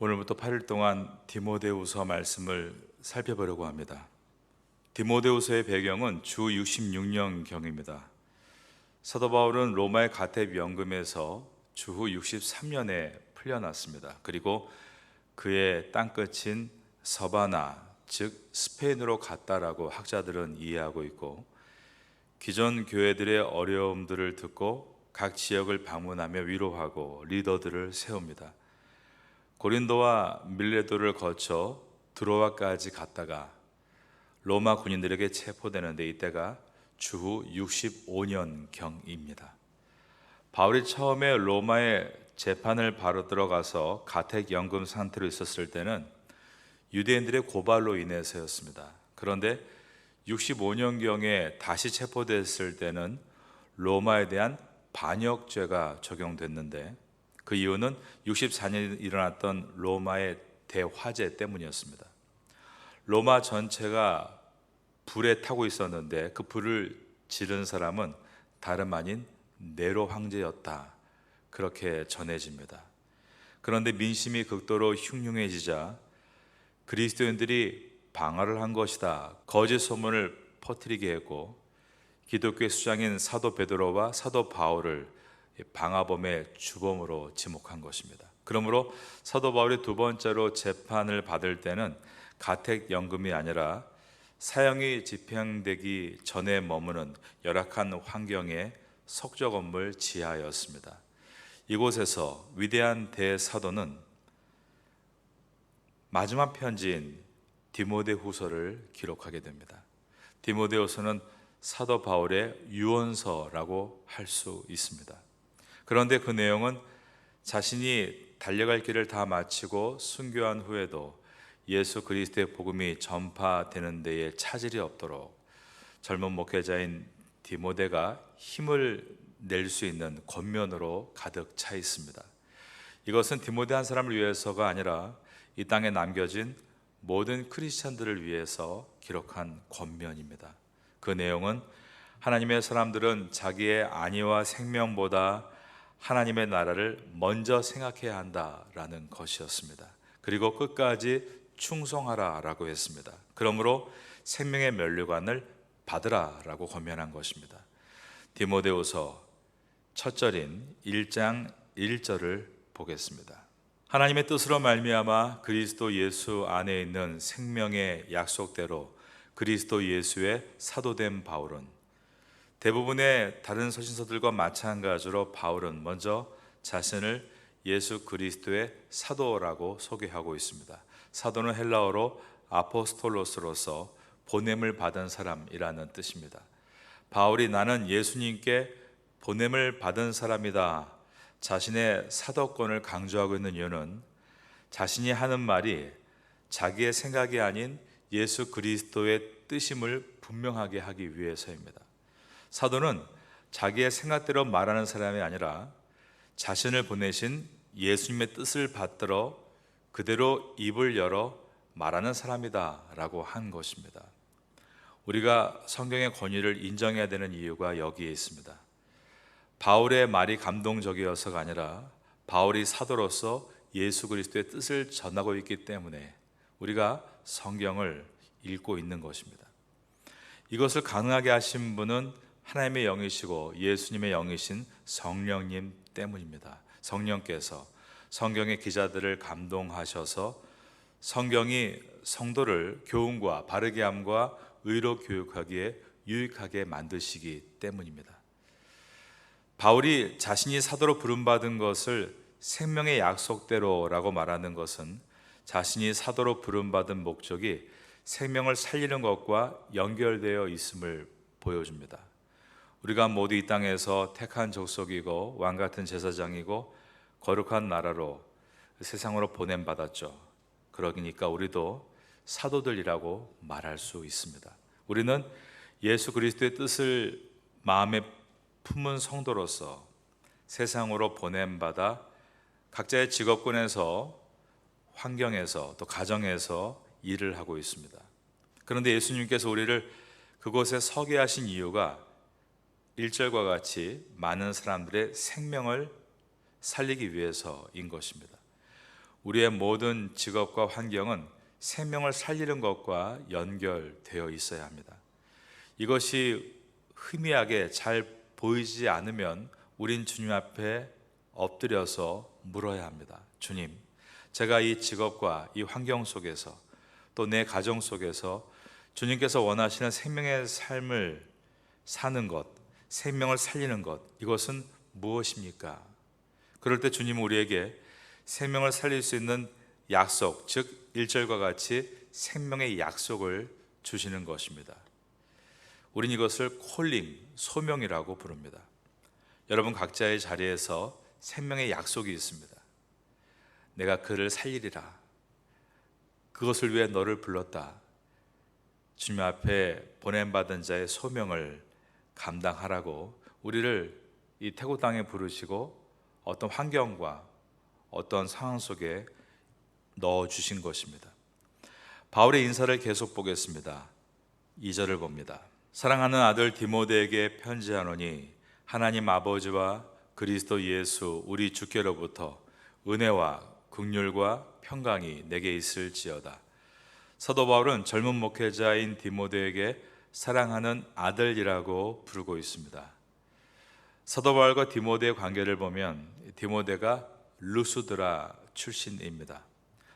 오늘부터 8일 동안 디모데후서 말씀을 살펴보려고 합니다. 디모데후서의 배경은 주 66년경입니다. 사도 바울은 로마의 가택 연금에서 주후 63년에 풀려났습니다. 그리고 그의 땅끝인 서바나, 즉 스페인으로 갔다라고 학자들은 이해하고 있고, 기존 교회들의 어려움들을 듣고 각 지역을 방문하며 위로하고 리더들을 세웁니다. 고린도와 밀레도를 거쳐 드로아까지 갔다가 로마 군인들에게 체포되는데 이때가 주후 65년경입니다. 바울이 처음에 로마의 재판을 바로 들어가서 가택연금 상태로 있었을 때는 유대인들의 고발로 인해서였습니다. 그런데 65년경에 다시 체포됐을 때는 로마에 대한 반역죄가 적용됐는데, 그 이유는 64년에 일어났던 로마의 대화재 때문이었습니다. 로마 전체가 불에 타고 있었는데 그 불을 지른 사람은 다름 아닌 네로 황제였다, 그렇게 전해집니다. 그런데 민심이 극도로 흉흉해지자 그리스도인들이 방화를 한 것이다, 거짓 소문을 퍼뜨리게 했고, 기독교의 수장인 사도 베드로와 사도 바울을 방화범의 주범으로 지목한 것입니다. 그러므로 사도 바울이 두 번째로 재판을 받을 때는 가택연금이 아니라 사형이 집행되기 전에 머무는 열악한 환경의 석조 건물 지하였습니다. 이곳에서 위대한 대사도는 마지막 편지인 디모데후서를 기록하게 됩니다. 디모데후서는 사도 바울의 유언서라고 할 수 있습니다. 그런데 그 내용은 자신이 달려갈 길을 다 마치고 순교한 후에도 예수 그리스도의 복음이 전파되는 데에 차질이 없도록 젊은 목회자인 디모데가 힘을 낼 수 있는 권면으로 가득 차 있습니다. 이것은 디모데 한 사람을 위해서가 아니라 이 땅에 남겨진 모든 크리스찬들을 위해서 기록한 권면입니다. 그 내용은 하나님의 사람들은 자기의 안위와 생명보다 하나님의 나라를 먼저 생각해야 한다라는 것이었습니다. 그리고 끝까지 충성하라라고 했습니다. 그러므로 생명의 면류관을 받으라라고 권면한 것입니다. 디모데후서 첫 절인 1장 1절을 보겠습니다. 하나님의 뜻으로 말미암아 그리스도 예수 안에 있는 생명의 약속대로 그리스도 예수의 사도된 바울은, 대부분의 다른 서신서들과 마찬가지로 바울은 먼저 자신을 예수 그리스도의 사도라고 소개하고 있습니다. 사도는 헬라어로 아포스톨로스로서 보냄을 받은 사람이라는 뜻입니다. 바울이 나는 예수님께 보냄을 받은 사람이다, 자신의 사도권을 강조하고 있는 이유는 자신이 하는 말이 자기의 생각이 아닌 예수 그리스도의 뜻임을 분명하게 하기 위해서입니다. 사도는 자기의 생각대로 말하는 사람이 아니라 자신을 보내신 예수님의 뜻을 받들어 그대로 입을 열어 말하는 사람이다 라고 한 것입니다. 우리가 성경의 권위를 인정해야 되는 이유가 여기에 있습니다. 바울의 말이 감동적이어서가 아니라 바울이 사도로서 예수 그리스도의 뜻을 전하고 있기 때문에 우리가 성경을 읽고 있는 것입니다. 이것을 가능하게 하신 분은 하나님의 영이시고 예수님의 영이신 성령님 때문입니다. 성령께서 성경의 기자들을 감동하셔서 성경이 성도를 교훈과 바르게 함과 의로 교육하기에 유익하게 만드시기 때문입니다. 바울이 자신이 사도로 부름받은 것을 생명의 약속대로라고 말하는 것은 자신이 사도로 부름받은 목적이 생명을 살리는 것과 연결되어 있음을 보여줍니다. 우리가 모두 이 땅에서 택한 족속이고 왕같은 제사장이고 거룩한 나라로 세상으로 보냄받았죠. 그러니까 우리도 사도들이라고 말할 수 있습니다. 우리는 예수 그리스도의 뜻을 마음에 품은 성도로서 세상으로 보냄받아 각자의 직업군에서, 환경에서, 또 가정에서 일을 하고 있습니다. 그런데 예수님께서 우리를 그곳에 서게 하신 이유가 1절과 같이 많은 사람들의 생명을 살리기 위해서인 것입니다. 우리의 모든 직업과 환경은 생명을 살리는 것과 연결되어 있어야 합니다. 이것이 희미하게 잘 보이지 않으면 우린 주님 앞에 엎드려서 물어야 합니다. 주님, 제가 이 직업과 이 환경 속에서 또 내 가정 속에서 주님께서 원하시는 생명의 삶을 사는 것, 생명을 살리는 것, 이것은 무엇입니까? 그럴 때 주님은 우리에게 생명을 살릴 수 있는 약속, 즉 1절과 같이 생명의 약속을 주시는 것입니다. 우린 이것을 콜링, 소명이라고 부릅니다. 여러분 각자의 자리에서 생명의 약속이 있습니다. 내가 그를 살리리라. 그것을 위해 너를 불렀다. 주님 앞에 보냄받은 자의 소명을 감당하라고 우리를 이 태국 땅에 부르시고 어떤 환경과 어떤 상황 속에 넣어주신 것입니다. 바울의 인사를 계속 보겠습니다. 2절을 봅니다. 사랑하는 아들 디모데에게 편지하노니 하나님 아버지와 그리스도 예수 우리 주께로부터 은혜와 긍휼과 평강이 내게 있을지어다. 사도 바울은 젊은 목회자인 디모데에게 사랑하는 아들이라고 부르고 있습니다. 사도 바울과 디모데의 관계를 보면 디모데가 루스드라 출신입니다.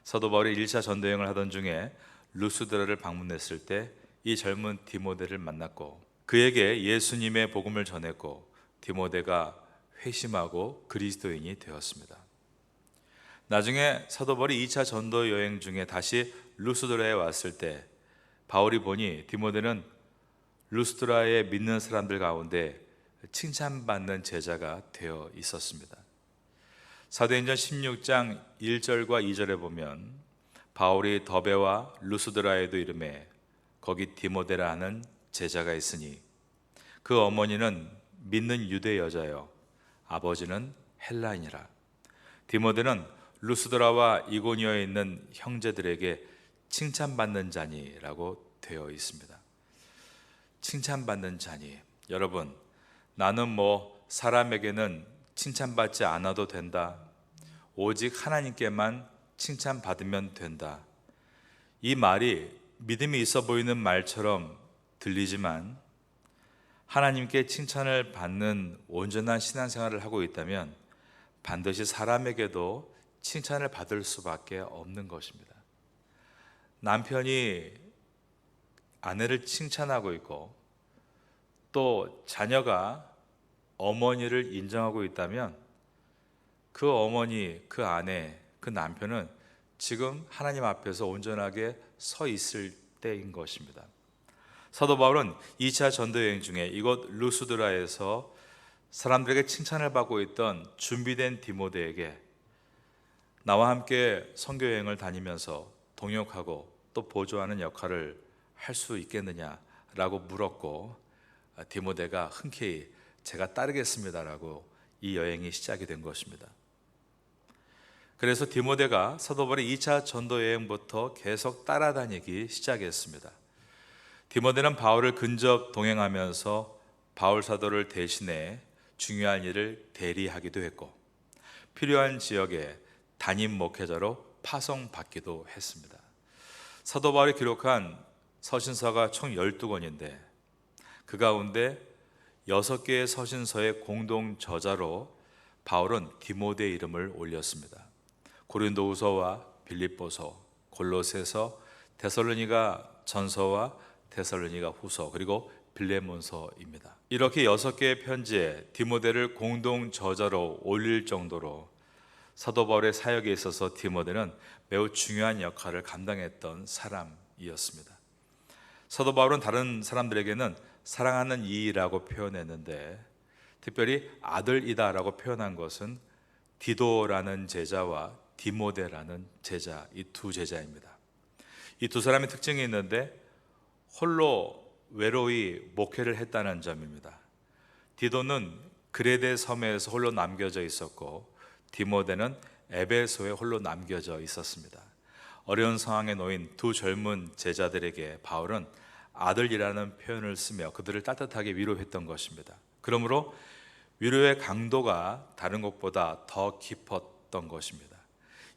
사도 바울이 1차 전도여행을 하던 중에 루스드라를 방문했을 때 이 젊은 디모데를 만났고 그에게 예수님의 복음을 전했고 디모데가 회심하고 그리스도인이 되었습니다. 나중에 사도 바울이 2차 전도 여행 중에 다시 루스드라에 왔을 때 바울이 보니 디모데는 루스드라의 믿는 사람들 가운데 칭찬받는 제자가 되어 있었습니다. 사도행전 16장 1절과 2절에 보면 바울이 더베와 루스드라에도 이르매 거기 디모데라 하는 제자가 있으니 그 어머니는 믿는 유대 여자요 아버지는 헬라인이라. 디모데는 루스드라와 이고니어에 있는 형제들에게 칭찬받는 자니라고 되어 있습니다. 칭찬받는 자니. 여러분, 나는 사람에게는 칭찬받지 않아도 된다. 오직 하나님께만 칭찬받으면 된다. 이 말이 믿음이 있어 보이는 말처럼 들리지만 하나님께 칭찬을 받는 온전한 신앙생활을 하고 있다면 반드시 사람에게도 칭찬을 받을 수밖에 없는 것입니다. 남편이 아내를 칭찬하고 있고 또 자녀가 어머니를 인정하고 있다면 그 어머니, 그 아내, 그 남편은 지금 하나님 앞에서 온전하게 서 있을 때인 것입니다. 사도 바울은 2차 전도여행 중에 이곳 루스드라에서 사람들에게 칭찬을 받고 있던 준비된 디모데에게 나와 함께 선교여행을 다니면서 동역하고 또 보조하는 역할을 할 수 있겠느냐라고 물었고 디모데가 흔쾌히 제가 따르겠습니다라고 이 여행이 시작이 된 것입니다. 그래서 디모데가 사도 바울의 2차 전도 여행부터 계속 따라다니기 시작했습니다. 디모데는 바울을 근접 동행하면서 바울 사도를 대신해 중요한 일을 대리하기도 했고 필요한 지역에 담임 목회자로 파송받기도 했습니다. 사도 바울이 기록한 서신서가 총 12권인데 그 가운데 6개의 서신서의 공동 저자로 바울은 디모데의 이름을 올렸습니다. 고린도후서와 빌립보서, 골로새서, 데살로니가 전서와 데살로니가 후서, 그리고 빌레몬서입니다. 이렇게 6개의 편지에 디모데를 공동 저자로 올릴 정도로 사도 바울의 사역에 있어서 디모데는 매우 중요한 역할을 감당했던 사람이었습니다. 사도 바울은 다른 사람들에게는 사랑하는 이라고 표현했는데 특별히 아들이다라고 표현한 것은 디도라는 제자와 디모데라는 제자, 이 두 제자입니다. 이 두 사람의 특징이 있는데 홀로 외로이 목회를 했다는 점입니다. 디도는 그레데 섬에서 홀로 남겨져 있었고 디모데는 에베소에 홀로 남겨져 있었습니다. 어려운 상황에 놓인 두 젊은 제자들에게 바울은 아들이라는 표현을 쓰며 그들을 따뜻하게 위로했던 것입니다. 그러므로 위로의 강도가 다른 곳보다 더 깊었던 것입니다.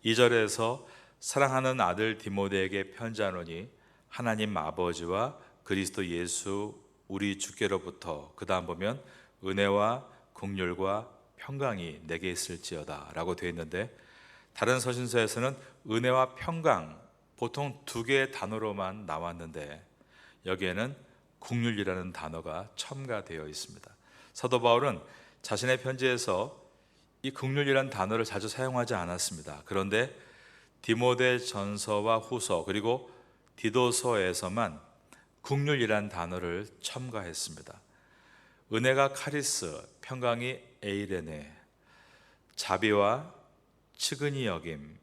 2절에서 사랑하는 아들 디모데에게 편지하노니 하나님 아버지와 그리스도 예수 우리 주께로부터, 그 다음 보면 은혜와 긍휼과 평강이 내게 있을지어다 라고 되어 있는데, 다른 서신서에서는 은혜와 평강 보통 두 개의 단어로만 나왔는데 여기에는 긍휼이라는 단어가 첨가되어 있습니다. 사도 바울은 자신의 편지에서 이 긍휼이라는 단어를 자주 사용하지 않았습니다. 그런데 디모데 전서와 후서 그리고 디도서에서만 긍휼이라는 단어를 첨가했습니다. 은혜가 카리스, 평강이 에이레네, 자비와 측은히 여김,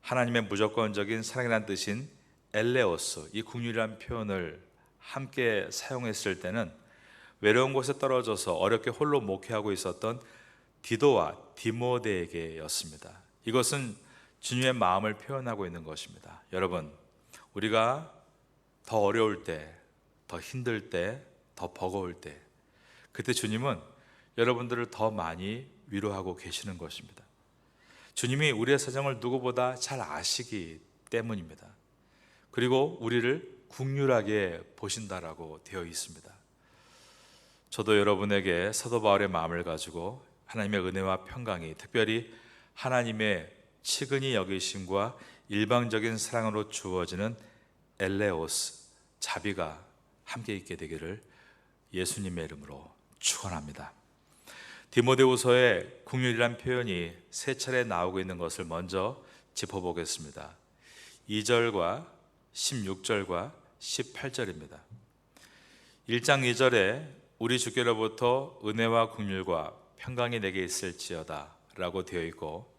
하나님의 무조건적인 사랑이라는 뜻인 엘레오스, 이 긍휼이라는 표현을 함께 사용했을 때는 외로운 곳에 떨어져서 어렵게 홀로 목회하고 있었던 디도와 디모데에게였습니다. 이것은 주님의 마음을 표현하고 있는 것입니다. 여러분, 우리가 더 어려울 때, 더 힘들 때, 더 버거울 때, 그때 주님은 여러분들을 더 많이 위로하고 계시는 것입니다. 주님이 우리의 사정을 누구보다 잘 아시기 때문입니다. 그리고 우리를 긍휼하게 보신다라고 되어 있습니다. 저도 여러분에게 사도 바울의 마음을 가지고 하나님의 은혜와 평강이, 특별히 하나님의 측은히 여기심과 일방적인 사랑으로 주어지는 엘레오스, 자비가 함께 있게 되기를 예수님의 이름으로 축원합니다. 디모데후서에 긍휼이란 표현이 세 차례 나오고 있는 것을 먼저 짚어보겠습니다. 2절과 16절과 18절입니다. 1장 2절에 우리 주께로부터 은혜와 긍휼과 평강이 내게 있을지어다 라고 되어 있고,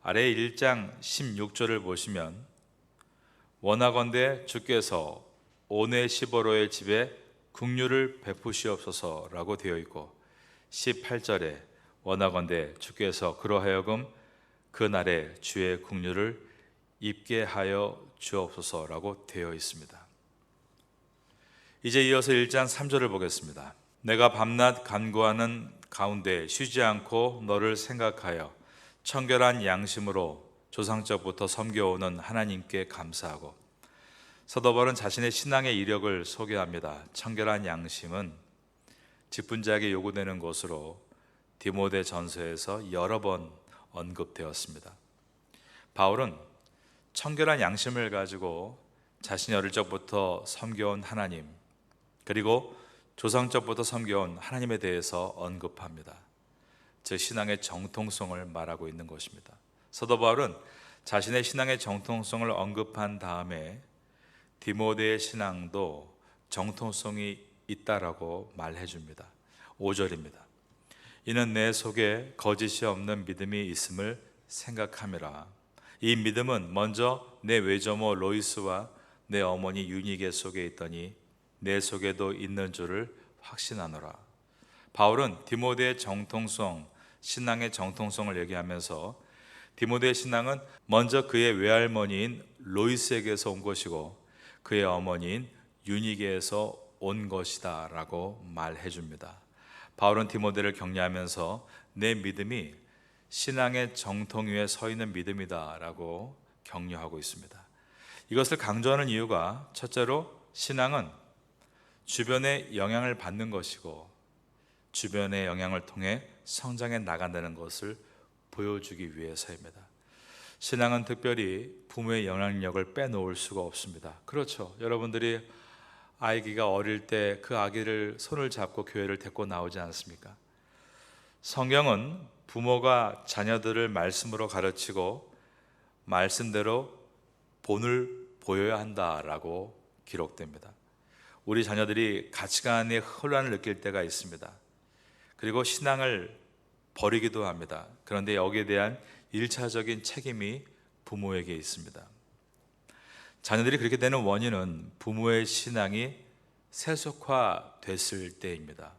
아래 1장 16절을 보시면 원하건대 주께서 오네시보로의 집에 긍휼을 베푸시옵소서 라고 되어 있고, 18절에 원하건대 주께서 그러하여금 그날에 주의 긍휼을 입게 하여 주옵소서 라고 되어 있습니다. 이제 이어서 1장 3절을 보겠습니다. 내가 밤낮 간구하는 가운데 쉬지 않고 너를 생각하여 청결한 양심으로 조상적부터 섬겨오는 하나님께 감사하고. 사도 바울은 자신의 신앙의 이력을 소개합니다. 청결한 양심은 직분자에게 요구되는 것으로 디모데 전서에서 여러 번 언급되었습니다. 바울은 청결한 양심을 가지고 자신이 어릴 적부터 섬겨온 하나님, 그리고 조상적부터 섬겨온 하나님에 대해서 언급합니다. 즉 신앙의 정통성을 말하고 있는 것입니다. 사도 바울은 자신의 신앙의 정통성을 언급한 다음에 디모데의 신앙도 정통성이 있다라고 말해 줍니다. 5절입니다. 이는 내 속에 거짓이 없는 믿음이 있음을 생각함이라. 이 믿음은 먼저 내 외조모 로이스와 내 어머니 유니게 속에 있더니 내 속에도 있는 줄을 확신하노라. 바울은 디모데의 정통성, 신앙의 정통성을 얘기하면서 디모데의 신앙은 먼저 그의 외할머니인 로이스에게서 온 것이고 그의 어머니인 유니게에서 온 것이다 라고 말해 줍니다. 바울은 디모데를 격려하면서 내 믿음이 신앙의 정통 위에 서 있는 믿음이다 라고 격려하고 있습니다. 이것을 강조하는 이유가 첫째로 신앙은 주변의 영향을 받는 것이고 주변의 영향을 통해 성장해 나간다는 것을 보여주기 위해서입니다. 신앙은 특별히 부모의 영향력을 빼놓을 수가 없습니다. 그렇죠. 여러분들이 아기가 어릴 때 그 아기를 손을 잡고 교회를 데리고 나오지 않습니까? 성경은 부모가 자녀들을 말씀으로 가르치고 말씀대로 본을 보여야 한다라고 기록됩니다. 우리 자녀들이 가치관의 혼란을 느낄 때가 있습니다. 그리고 신앙을 버리기도 합니다. 그런데 여기에 대한 1차적인 책임이 부모에게 있습니다. 자녀들이 그렇게 되는 원인은 부모의 신앙이 세속화됐을 때입니다.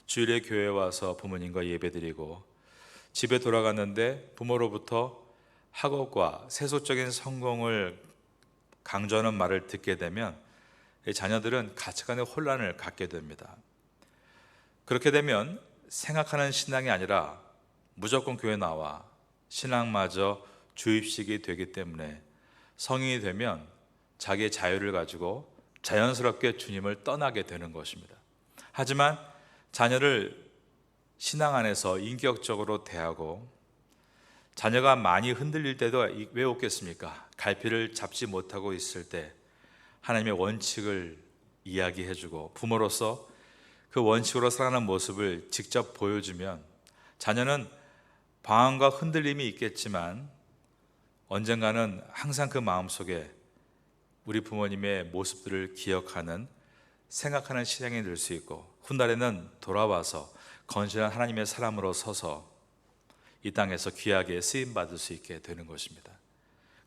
주일에 교회에 와서 부모님과 예배드리고 집에 돌아갔는데 부모로부터 학업과 세속적인 성공을 강조하는 말을 듣게 되면 자녀들은 가치관의 혼란을 갖게 됩니다. 그렇게 되면 생각하는 신앙이 아니라 무조건 교회 나와, 신앙마저 주입식이 되기 때문에 성인이 되면 자기의 자유를 가지고 자연스럽게 주님을 떠나게 되는 것입니다. 하지만 자녀를 신앙 안에서 인격적으로 대하고 자녀가 많이 흔들릴 때도 왜 없겠습니까? 갈피를 잡지 못하고 있을 때 하나님의 원칙을 이야기해주고 부모로서 그 원칙으로 살아가는 모습을 직접 보여주면 자녀는 방황과 흔들림이 있겠지만 언젠가는 항상 그 마음속에 우리 부모님의 모습들을 기억하는 생각하는 신앙이 될 수 있고 훗날에는 돌아와서 건실한 하나님의 사람으로 서서 이 땅에서 귀하게 쓰임받을 수 있게 되는 것입니다.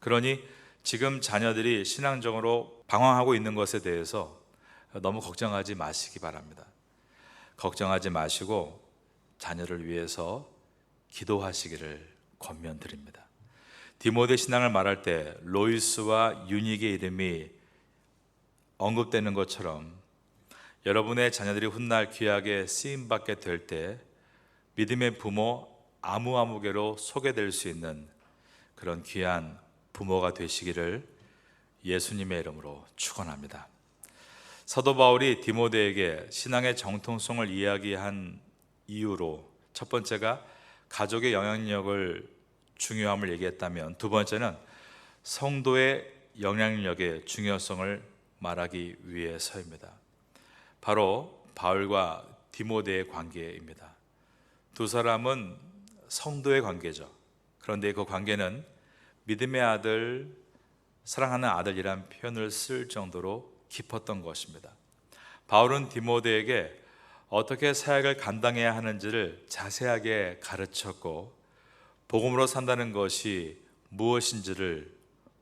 그러니 지금 자녀들이 신앙적으로 방황하고 있는 것에 대해서 너무 걱정하지 마시기 바랍니다. 걱정하지 마시고 자녀를 위해서 기도하시기를 권면드립니다. 디모데 신앙을 말할 때 로이스와 유닉의 이름이 언급되는 것처럼 여러분의 자녀들이 훗날 귀하게 쓰임받게 될 때 믿음의 부모 아무개로 소개될 수 있는 그런 귀한 부모가 되시기를 예수님의 이름으로 축원합니다. 사도 바울이 디모데에게 신앙의 정통성을 이야기한 이유로 첫 번째가 가족의 영향력을 중요함을 얘기했다면 두 번째는 성도의 영향력의 중요성을 말하기 위해서입니다. 바로 바울과 디모데의 관계입니다. 두 사람은 성도의 관계죠. 그런데 그 관계는 믿음의 아들, 사랑하는 아들이란 표현을 쓸 정도로 깊었던 것입니다. 바울은 디모데에게 어떻게 사역을 감당해야 하는지를 자세하게 가르쳤고 복음으로 산다는 것이 무엇인지를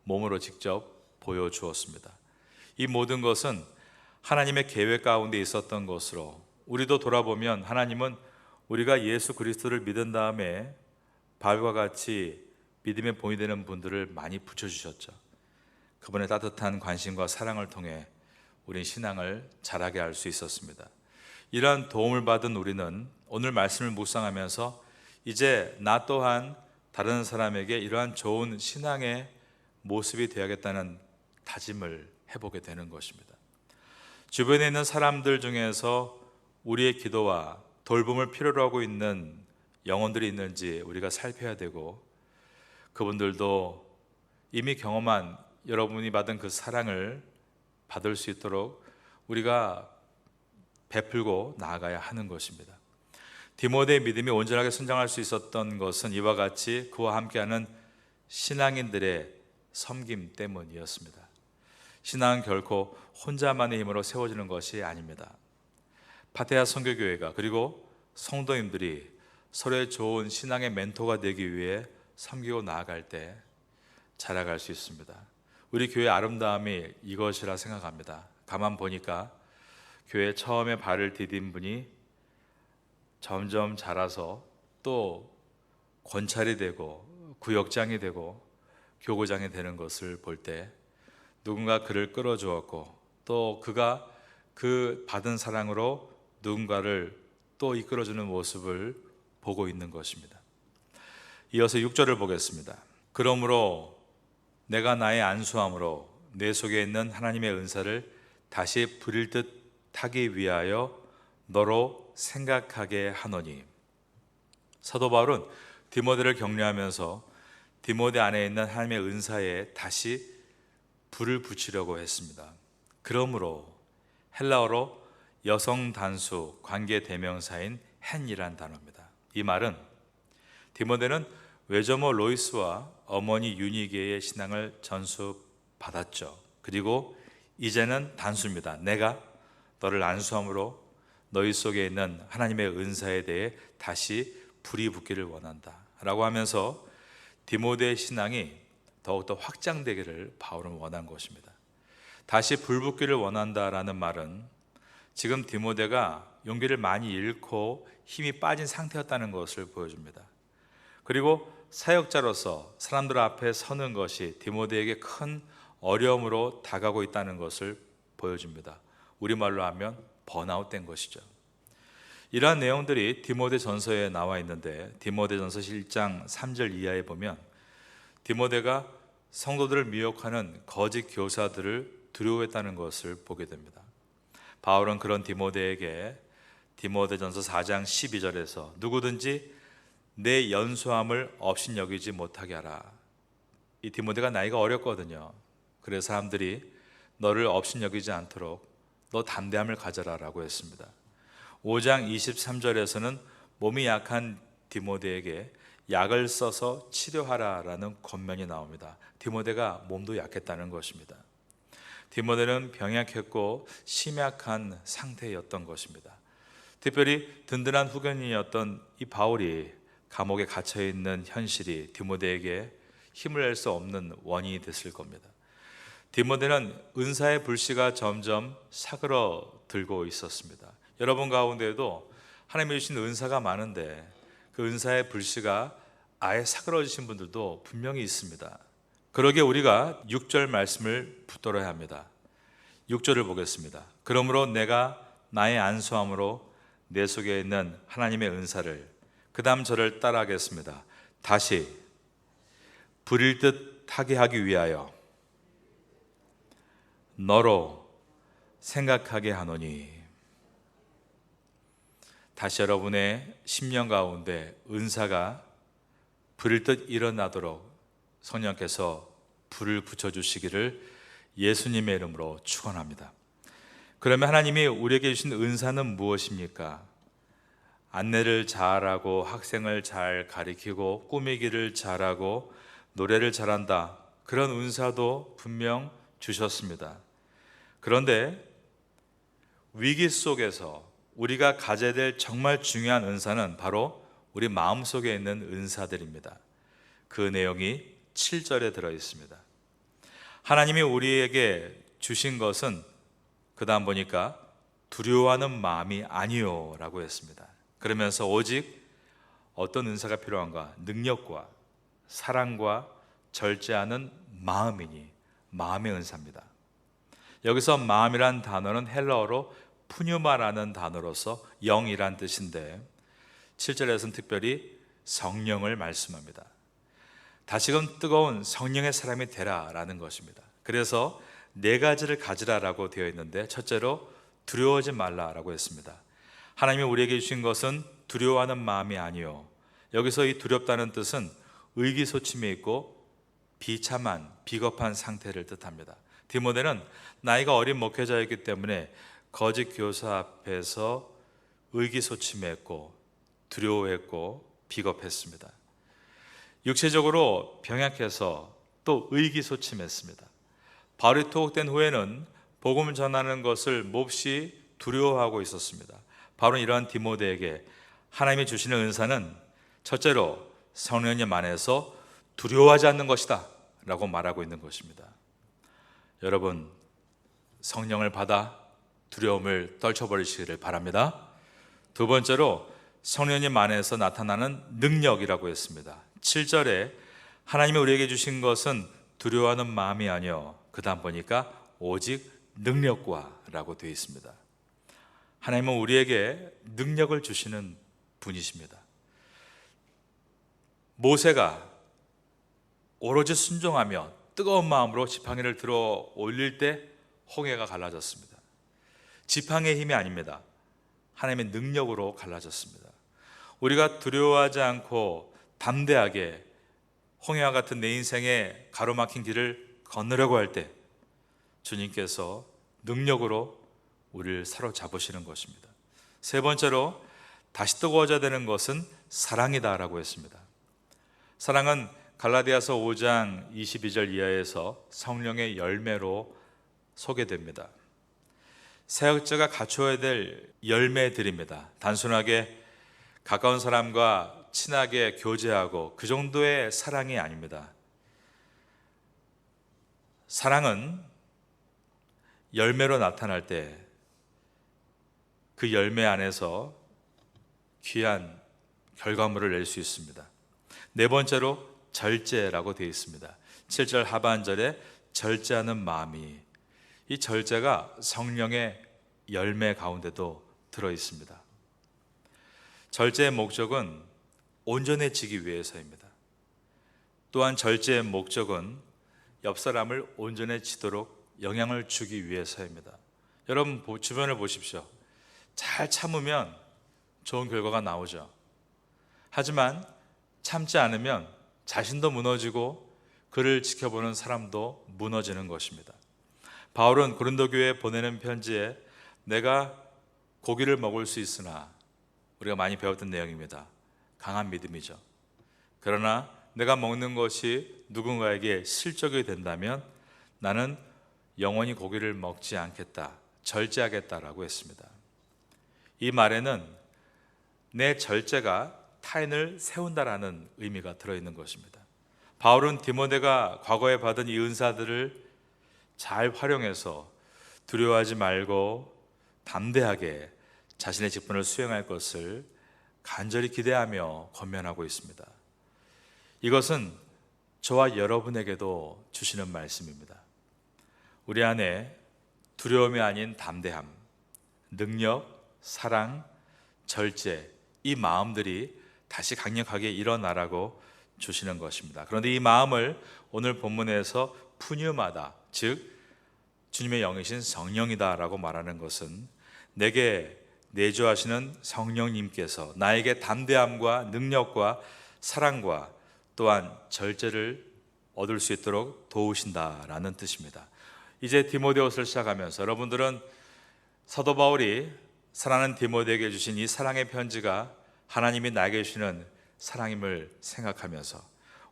몸으로 직접 보여주었습니다. 이 모든 것은 하나님의 계획 가운데 있었던 것으로 우리도 돌아보면 하나님은 우리가 예수 그리스도를 믿은 다음에 바울과 같이 믿음의 본이 되는 분들을 많이 붙여주셨죠. 그분의 따뜻한 관심과 사랑을 통해 우린 신앙을 자라게 할 수 있었습니다. 이러한 도움을 받은 우리는 오늘 말씀을 묵상하면서 이제 나 또한 다른 사람에게 이러한 좋은 신앙의 모습이 되어야겠다는 다짐을 해보게 되는 것입니다. 주변에 있는 사람들 중에서 우리의 기도와 돌봄을 필요로 하고 있는 영혼들이 있는지 우리가 살펴야 되고 그분들도 이미 경험한 여러분이 받은 그 사랑을 받을 수 있도록 우리가 베풀고 나아가야 하는 것입니다. 디모데의 믿음이 온전하게 성장할 수 있었던 것은 이와 같이 그와 함께하는 신앙인들의 섬김 때문이었습니다. 신앙은 결코 혼자만의 힘으로 세워지는 것이 아닙니다. 파테아 선교교회가 그리고 성도님들이 서로의 좋은 신앙의 멘토가 되기 위해 섬기고 나아갈 때 자라갈 수 있습니다. 우리 교회의 아름다움이 이것이라 생각합니다. 가만 보니까 교회 처음에 발을 디딘 분이 점점 자라서 또 권찰이 되고 구역장이 되고 교구장이 되는 것을 볼 때 누군가 그를 끌어주었고 또 그가 그 받은 사랑으로 누군가를 또 이끌어주는 모습을 보고 있는 것입니다. 이어서 6절을 보겠습니다. 그러므로 내가 나의 안수함으로 내 속에 있는 하나님의 은사를 다시 부릴 듯 하기 위하여 너로 생각하게 하노니. 사도 바울은 디모데를 격려하면서 디모데 안에 있는 하나님의 은사에 다시 불을 붙이려고 했습니다. 그러므로 헬라어로 여성 단수 관계 대명사인 헨이란 단어입니다. 이 말은 디모데는 외조모 로이스와 어머니 유니게의 신앙을 전수받았죠. 그리고 이제는 단수입니다. 내가 너를 안수함으로 너희 속에 있는 하나님의 은사에 대해 다시 불이 붙기를 원한다 라고 하면서 디모데의 신앙이 더욱더 확장되기를 바울은 원한 것입니다. 다시 불 붙기를 원한다라는 말은 지금 디모데가 용기를 많이 잃고 힘이 빠진 상태였다는 것을 보여줍니다. 그리고 사역자로서 사람들 앞에 서는 것이 디모데에게 큰 어려움으로 다가오고 있다는 것을 보여줍니다. 우리말로 하면 번아웃된 것이죠. 이러한 내용들이 디모데 전서에 나와 있는데 디모데 전서 1장 3절 이하에 보면 디모데가 성도들을 미혹하는 거짓 교사들을 두려워했다는 것을 보게 됩니다. 바울은 그런 디모데에게 디모데전서 4장 12절에서 누구든지 내 연소함을 업신여기지 못하게 하라. 이 디모데가 나이가 어렸거든요. 그래서 사람들이 너를 업신여기지 않도록 너 담대함을 가져라 라고 했습니다. 5장 23절에서는 몸이 약한 디모데에게 약을 써서 치료하라 라는 권면이 나옵니다. 디모데가 몸도 약했다는 것입니다. 디모데는 병약했고 심약한 상태였던 것입니다. 특별히 든든한 후견인이었던 이 바울이 감옥에 갇혀있는 현실이 디모데에게 힘을 낼 수 없는 원인이 됐을 겁니다. 디모데는 은사의 불씨가 점점 사그러들고 있었습니다. 여러분 가운데에도 하나님이 주신 은사가 많은데 그 은사의 불씨가 아예 사그러지신 분들도 분명히 있습니다. 그러기에 우리가 6절 말씀을 붙들어야 합니다. 6절을 보겠습니다. 그러므로 내가 나의 안수함으로 내 속에 있는 하나님의 은사를, 그 다음 절을 따라하겠습니다. 다시 부릴 듯 하게 하기 위하여 너로 생각하게 하노니. 다시 여러분의 심령 가운데 은사가 부릴 듯 일어나도록 성령께서 불을 붙여주시기를 예수님의 이름으로 축원합니다. 그러면 하나님이 우리에게 주신 은사는 무엇입니까? 안내를 잘하고 학생을 잘 가리키고 꾸미기를 잘하고 노래를 잘한다, 그런 은사도 분명 주셨습니다. 그런데 위기 속에서 우리가 가져야 될 정말 중요한 은사는 바로 우리 마음속에 있는 은사들입니다. 그 내용이 7절에 들어 있습니다. 하나님이 우리에게 주신 것은 그 다음 보니까 두려워하는 마음이 아니요 라고 했습니다. 그러면서 오직 어떤 은사가 필요한가? 능력과 사랑과 절제하는 마음이니, 마음의 은사입니다. 여기서 마음이란 단어는 헬라어로 푸뉴마라는 단어로서 영이란 뜻인데 7절에서는 특별히 성령을 말씀합니다. 다시금 뜨거운 성령의 사람이 되라 라는 것입니다. 그래서 네 가지를 가지라라고 되어 있는데, 첫째로 두려워하지 말라라고 했습니다. 하나님이 우리에게 주신 것은 두려워하는 마음이 아니요, 여기서 이 두렵다는 뜻은 의기소침해 있고 비참한, 비겁한 상태를 뜻합니다. 디모데는 나이가 어린 목회자였기 때문에 거짓 교사 앞에서 의기소침했고 두려워했고 비겁했습니다. 육체적으로 병약해서 또 의기소침했습니다. 바울이 투옥된 후에는 복음을 전하는 것을 몹시 두려워하고 있었습니다. 바울은 이러한 디모데에게 하나님이 주시는 은사는 첫째로 성령님 안에서 두려워하지 않는 것이다 라고 말하고 있는 것입니다. 여러분, 성령을 받아 두려움을 떨쳐버리시기를 바랍니다. 두 번째로 성령님 안에서 나타나는 능력이라고 했습니다. 7절에 하나님이 우리에게 주신 것은 두려워하는 마음이 아니요, 그 다음 보니까 오직 능력과 라고 되어 있습니다. 하나님은 우리에게 능력을 주시는 분이십니다. 모세가 오로지 순종하며 뜨거운 마음으로 지팡이를 들어 올릴 때 홍해가 갈라졌습니다. 지팡이의 힘이 아닙니다. 하나님의 능력으로 갈라졌습니다. 우리가 두려워하지 않고 담대하게 홍해와 같은 내 인생의 가로막힌 길을 건너려고 할 때 주님께서 능력으로 우리를 사로잡으시는 것입니다. 세 번째로 다시 뜨거워져야 되는 것은 사랑이다라고 했습니다. 사랑은 갈라디아서 5장 22절 이하에서 성령의 열매로 소개됩니다. 사역자가 갖추어야 될 열매들입니다. 단순하게 가까운 사람과 친하게 교제하고 그 정도의 사랑이 아닙니다. 사랑은 열매로 나타날 때 그 열매 안에서 귀한 결과물을 낼 수 있습니다. 네 번째로 절제라고 되어 있습니다. 7절 하반절에 절제하는 마음이, 이 절제가 성령의 열매 가운데도 들어 있습니다. 절제의 목적은 온전해지기 위해서입니다. 또한 절제의 목적은 옆 사람을 온전해지도록 영향을 주기 위해서입니다. 여러분 주변을 보십시오. 잘 참으면 좋은 결과가 나오죠. 하지만 참지 않으면 자신도 무너지고 그를 지켜보는 사람도 무너지는 것입니다. 바울은 고린도 교회에 보내는 편지에 내가 고기를 먹을 수 있으나, 우리가 많이 배웠던 내용입니다. 강한 믿음이죠. 그러나 내가 먹는 것이 누군가에게 실족이 된다면 나는 영원히 고기를 먹지 않겠다, 절제하겠다라고 했습니다. 이 말에는 내 절제가 타인을 세운다라는 의미가 들어있는 것입니다. 바울은 디모데가 과거에 받은 이 은사들을 잘 활용해서 두려워하지 말고 담대하게 자신의 직분을 수행할 것을 간절히 기대하며 권면하고 있습니다. 이것은 저와 여러분에게도 주시는 말씀입니다. 우리 안에 두려움이 아닌 담대함, 능력, 사랑, 절제, 이 마음들이 다시 강력하게 일어나라고 주시는 것입니다. 그런데 이 마음을 오늘 본문에서 푸뉴마다, 즉 주님의 영이신 성령이다라고 말하는 것은 내게 내주하시는 성령님께서 나에게 담대함과 능력과 사랑과 또한 절제를 얻을 수 있도록 도우신다라는 뜻입니다. 이제 디모데후서를 시작하면서 여러분들은 사도 바울이 사랑하는 디모데에게 주신 이 사랑의 편지가 하나님이 나에게 주시는 사랑임을 생각하면서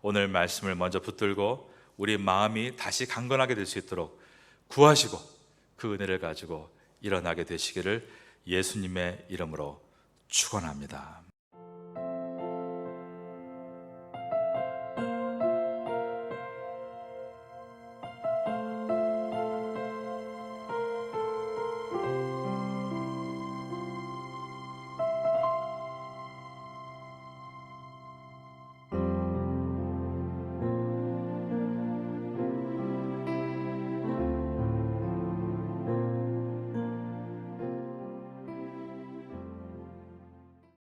오늘 말씀을 먼저 붙들고 우리 마음이 다시 강건하게 될 수 있도록 구하시고 그 은혜를 가지고 일어나게 되시기를 예수님의 이름으로 축원합니다.